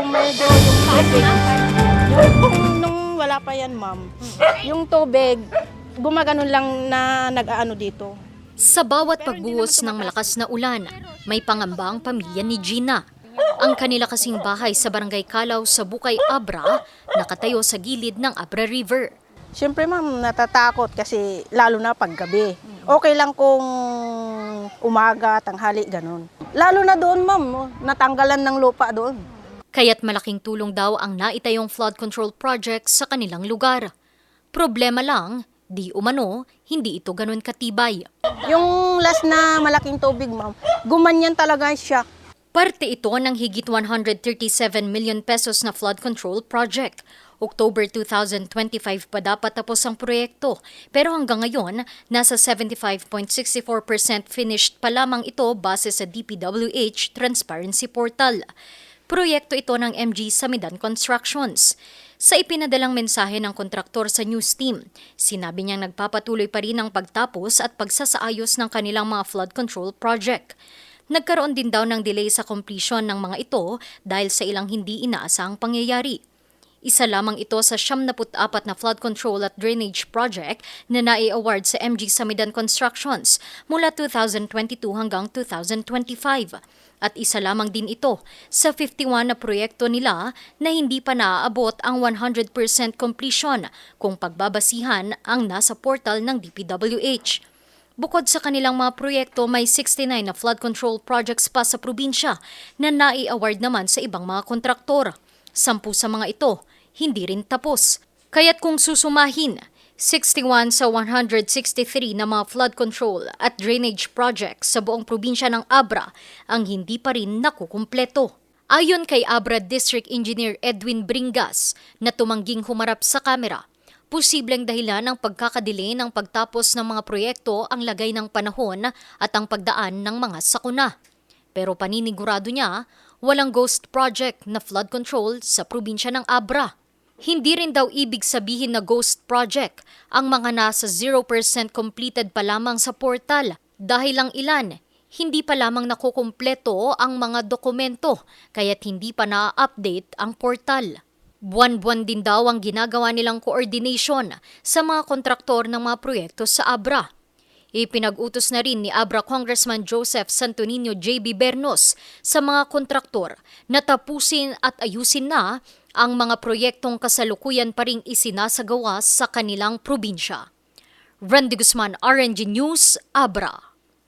medyo yung tubig, nung wala pa yan, ma'am, yung tubig, gumaganon lang na nag-aano dito. Sa bawat pagbuhos ng malakas na ulan, may pangamba ang pamilya ni Gina. Ang kanila kasing bahay sa Barangay Kalaw sa Bukay, Abra, nakatayo sa gilid ng Abra River. Siyempre, ma'am, natatakot kasi lalo na paggabi. Okay lang kung umaga, tanghali, ganun. Lalo na doon, ma'am, natanggalan ng lupa doon. Kaya't malaking tulong daw ang naitayong flood control project sa kanilang lugar. Problema lang, di umano, hindi ito ganun katibay. Yung last na malaking tubig, ma'am, gumanyan talaga siya. Parte ito ng higit 137 million pesos na flood control project. October 2025 pa dapat tapos ang proyekto, pero hanggang ngayon, nasa 75.64% finished pa lamang ito base sa DPWH Transparency Portal. Proyekto ito ng MG Samidan Constructions. Sa ipinadalang mensahe ng kontraktor sa news team, sinabi niyang nagpapatuloy pa rin ang pagtapos at pagsasaayos ng kanilang mga flood control project. Nagkaroon din daw ng delay sa completion ng mga ito dahil sa ilang hindi inaasahang pangyayari. Isa lamang ito sa 74 na flood control at drainage project na nai-award sa MG Samidan Constructions mula 2022 hanggang 2025. At isa lamang din ito sa 51 na proyekto nila na hindi pa naaabot ang 100% completion kung pagbabasihan ang nasa portal ng DPWH. Bukod sa kanilang mga proyekto, may 69 na flood control projects pa sa probinsya na nai-award naman sa ibang mga kontraktor. 10 sa mga ito, hindi rin tapos. Kaya't kung susumahin, 61 sa 163 na mga flood control at drainage projects sa buong probinsya ng Abra ang hindi pa rin nakukumpleto. Ayon kay Abra District Engineer Edwin Bringas na tumangging humarap sa kamera, posibleng dahilan ng pagkakadelay ng pagtapos ng mga proyekto ang lagay ng panahon at ang pagdaan ng mga sakuna. Pero paninigurado niya, walang ghost project na flood control sa probinsya ng Abra. Hindi rin daw ibig sabihin na ghost project ang mga nasa 0% completed pa lamang sa portal dahil lang ilan, hindi pa lamang nakukumpleto ang mga dokumento kaya't hindi pa na-update ang portal. Buwan-buwan din daw ang ginagawa nilang coordination sa mga kontraktor ng mga proyekto sa Abra. Ipinag-utos na rin ni Abra Congressman Joseph Santo Niño J.B. Bernos sa mga kontraktor na tapusin at ayusin na ang mga proyektong kasalukuyan pa ring isinasagawa sa kanilang probinsya. Randy Guzman, RNG News, Abra.